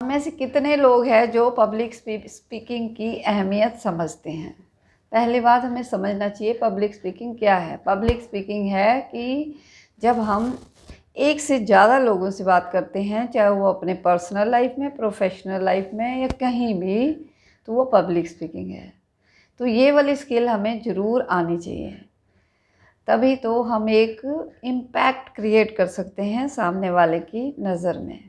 हम में से कितने लोग हैं जो पब्लिक स्पीकिंग की अहमियत समझते हैं। पहली बात हमें समझना चाहिए पब्लिक स्पीकिंग क्या है। पब्लिक स्पीकिंग है कि जब हम एक से ज़्यादा लोगों से बात करते हैं, चाहे वो अपने पर्सनल लाइफ में, प्रोफेशनल लाइफ में या कहीं भी, तो वो पब्लिक स्पीकिंग है। तो ये वाली स्किल हमें ज़रूर आनी चाहिए, तभी तो हम एक इम्पैक्ट क्रिएट कर सकते हैं सामने वाले की नज़र में।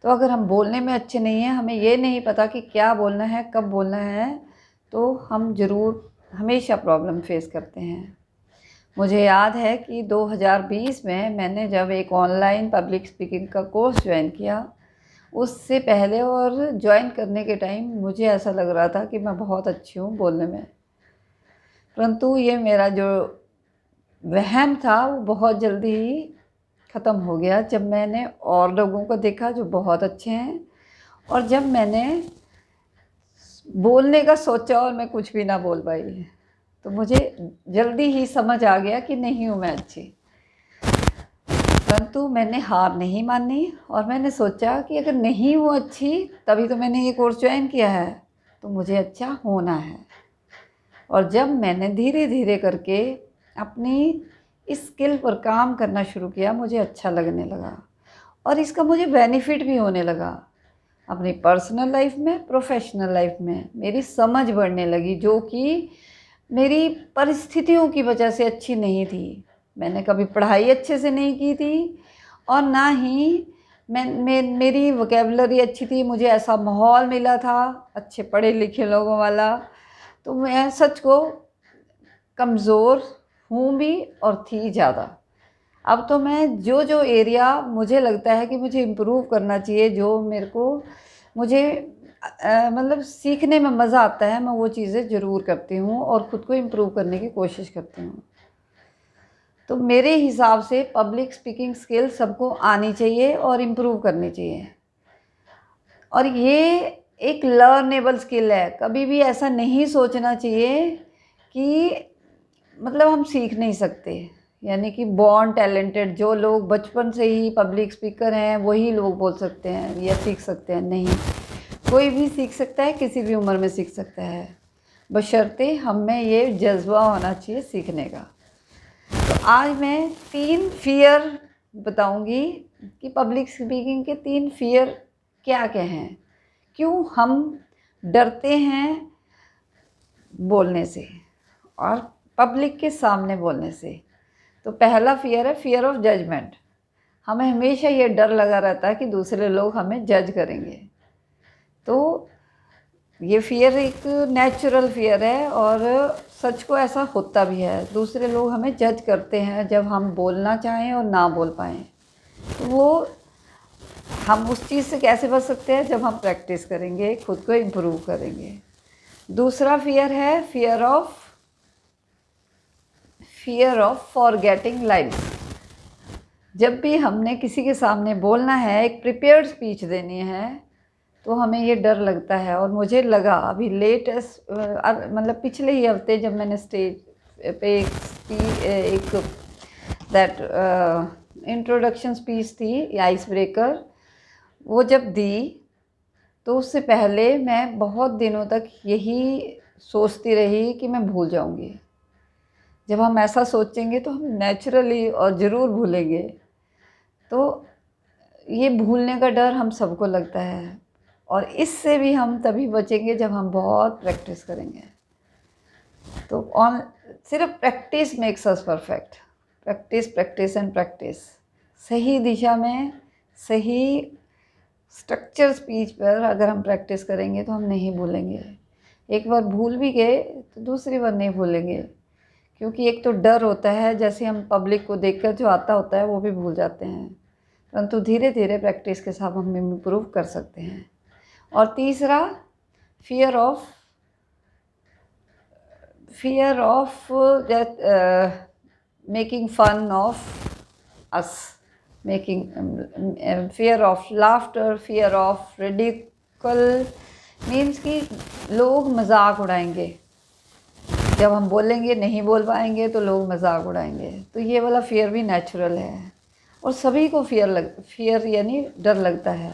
तो अगर हम बोलने में अच्छे नहीं हैं, हमें ये नहीं पता कि क्या बोलना है, कब बोलना है, तो हम ज़रूर हमेशा प्रॉब्लम फेस करते हैं। मुझे याद है कि 2020 में मैंने जब एक ऑनलाइन पब्लिक स्पीकिंग का कोर्स ज्वाइन किया, उससे पहले और ज्वाइन करने के टाइम मुझे ऐसा लग रहा था कि मैं बहुत अच्छी हूँ बोलने में। परंतु ये मेरा जो वहम था वो बहुत जल्दी ही ख़त्म हो गया जब मैंने और लोगों को देखा जो बहुत अच्छे हैं, और जब मैंने बोलने का सोचा और मैं कुछ भी ना बोल पाई, तो मुझे जल्दी ही समझ आ गया कि नहीं हूँ मैं अच्छी। परंतु मैंने हार नहीं मानी और मैंने सोचा कि अगर नहीं हूँ अच्छी, तभी तो मैंने ये कोर्स ज्वाइन किया है, तो मुझे अच्छा होना है। और जब मैंने धीरे धीरे करके अपनी इस स्किल पर काम करना शुरू किया, मुझे अच्छा लगने लगा और इसका मुझे बेनिफिट भी होने लगा। अपनी पर्सनल लाइफ में, प्रोफेशनल लाइफ में मेरी समझ बढ़ने लगी, जो कि मेरी परिस्थितियों की वजह से अच्छी नहीं थी। मैंने कभी पढ़ाई अच्छे से नहीं की थी और ना ही मेरी वोकेबलरी अच्छी थी। मुझे ऐसा माहौल मिला था अच्छे पढ़े लिखे लोगों वाला, तो मैं सच को कमज़ोर हूँ भी और थी ज़्यादा। अब तो मैं जो जो एरिया मुझे लगता है कि मुझे इम्प्रूव करना चाहिए, जो मेरे को मुझे मतलब सीखने में मज़ा आता है, मैं वो चीज़ें ज़रूर करती हूँ और ख़ुद को इम्प्रूव करने की कोशिश करती हूँ। तो मेरे हिसाब से पब्लिक स्पीकिंग स्किल सबको आनी चाहिए और इम्प्रूव करनी चाहिए, और ये एक लर्नेबल स्किल है। कभी भी ऐसा नहीं सोचना चाहिए कि मतलब हम सीख नहीं सकते, यानी कि बॉर्न टैलेंटेड, जो लोग बचपन से ही पब्लिक स्पीकर हैं वही लोग बोल सकते हैं या सीख सकते हैं। नहीं, कोई भी सीख सकता है, किसी भी उम्र में सीख सकता है, बशर्ते हम में ये जज्बा होना चाहिए सीखने का। तो आज मैं 3 फ़ियर बताऊंगी कि पब्लिक स्पीकिंग के 3 फ़ियर क्या क्या हैं, क्यों हम डरते हैं बोलने से और पब्लिक के सामने बोलने से। तो पहला फ़ियर है फ़ियर ऑफ जजमेंट। हमें हमेशा ये डर लगा रहता है कि दूसरे लोग हमें जज करेंगे। तो ये फ़ियर एक नेचुरल फ़ियर है और सच को ऐसा होता भी है। दूसरे लोग हमें जज करते हैं जब हम बोलना चाहें और ना बोल पाएँ। तो वो हम उस चीज़ से कैसे बच सकते हैं? जब हम प्रैक्टिस करेंगे, खुद को इम्प्रूव करेंगे। दूसरा फ़ियर है फ़ियर ऑफ फॉरगेटिंग लाइन्स। जब भी हमने किसी के सामने बोलना है, एक प्रिपेयर्ड स्पीच देनी है, तो हमें ये डर लगता है। और मुझे लगा अभी लेटेस्ट मतलब पिछले ही हफ्ते जब मैंने स्टेज पे एक दैट इंट्रोडक्शन स्पीच थी, आइस ब्रेकर, वो जब दी, तो उससे पहले मैं बहुत दिनों तक यही सोचती रही कि मैं भूल जाऊंगी। जब हम ऐसा सोचेंगे तो हम नेचुरली और ज़रूर भूलेंगे। तो ये भूलने का डर हम सबको लगता है, और इससे भी हम तभी बचेंगे जब हम बहुत प्रैक्टिस करेंगे। तो सिर्फ practice makes us perfect. Practice practice and practice. सही दिशा में, सही स्ट्रक्चर स्पीच पर अगर हम प्रैक्टिस करेंगे तो हम नहीं भूलेंगे। एक बार भूल भी गए तो दूसरी बार नहीं भूलेंगे, क्योंकि एक तो डर होता है, जैसे हम पब्लिक को देखकर जो आता होता है वो भी भूल जाते हैं। परंतु धीरे धीरे प्रैक्टिस के साथ हम इम्प्रूव कर सकते हैं। और तीसरा fear of making fun of us, fear of laughter, fear of ridicule, means कि लोग मजाक उड़ाएंगे। जब हम बोलेंगे नहीं बोल पाएंगे तो लोग मजाक उड़ाएंगे। तो ये वाला फ़ियर भी नेचुरल है और सभी को फ़ियर यानी डर लगता है।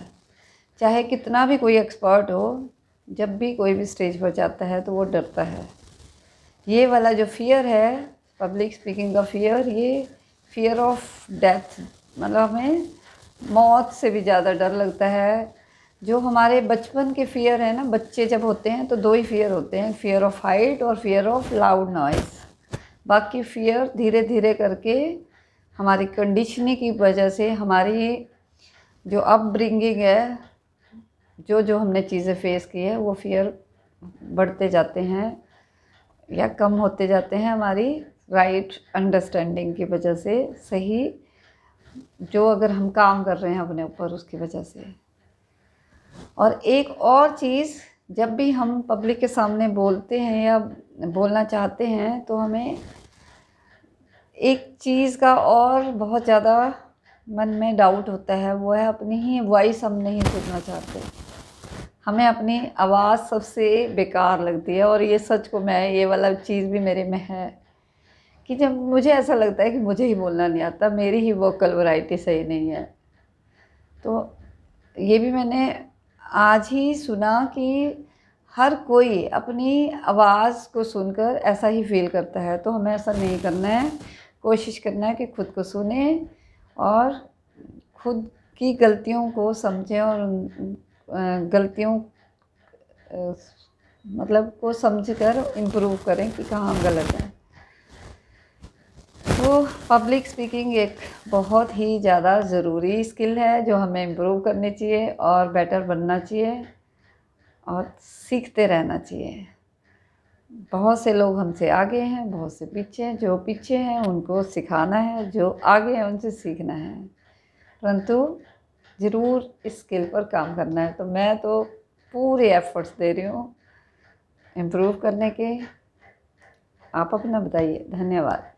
चाहे कितना भी कोई एक्सपर्ट हो, जब भी कोई भी स्टेज पर जाता है तो वो डरता है। ये वाला जो फियर है, पब्लिक स्पीकिंग का फियर, ये फियर ऑफ डेथ, मतलब हमें मौत से भी ज़्यादा डर लगता है। जो हमारे बचपन के फियर है ना, बच्चे जब होते हैं तो दो ही फियर होते हैं, फियर ऑफ हाइट और फियर ऑफ लाउड नॉइज़। बाकी फियर धीरे धीरे करके हमारी कंडीशनिंग की वजह से, हमारी जो अपब्रिंगिंग है, जो जो हमने चीज़ें फेस की है, वो फियर बढ़ते जाते हैं या कम होते जाते हैं हमारी राइट अंडरस्टैंडिंग की वजह से, सही जो अगर हम काम कर रहे हैं अपने ऊपर उसकी वजह से। और एक और चीज़, जब भी हम पब्लिक के सामने बोलते हैं या बोलना चाहते हैं तो हमें एक चीज़ का और बहुत ज़्यादा मन में डाउट होता है, वो है अपनी ही वॉइस हम नहीं सुनना चाहते। हमें अपनी आवाज़ सबसे बेकार लगती है, और ये सच को मैं, ये वाला चीज़ भी मेरे में है कि जब मुझे ऐसा लगता है कि मुझे ही बोलना नहीं आता, मेरी ही वोकल वैरायटी सही नहीं है। तो ये भी मैंने आज ही सुना कि हर कोई अपनी आवाज़ को सुनकर ऐसा ही फील करता है, तो हमें ऐसा नहीं करना है। कोशिश करना है कि खुद को सुने और खुद की गलतियों को समझें, और गलतियों मतलब को समझकर इम्प्रूव करें कि कहाँ हम गलत हैं। तो पब्लिक स्पीकिंग एक बहुत ही ज़्यादा ज़रूरी स्किल है जो हमें इम्प्रूव करनी चाहिए और बेटर बनना चाहिए और सीखते रहना चाहिए। बहुत से लोग हमसे आगे हैं, बहुत से पीछे हैं। जो पीछे हैं उनको सिखाना है, जो आगे हैं उनसे सीखना है, परंतु ज़रूर इस स्किल पर काम करना है। तो मैं तो पूरे एफ़र्ट्स दे रही हूँ इम्प्रूव करने के। आप अपना बताइए। धन्यवाद।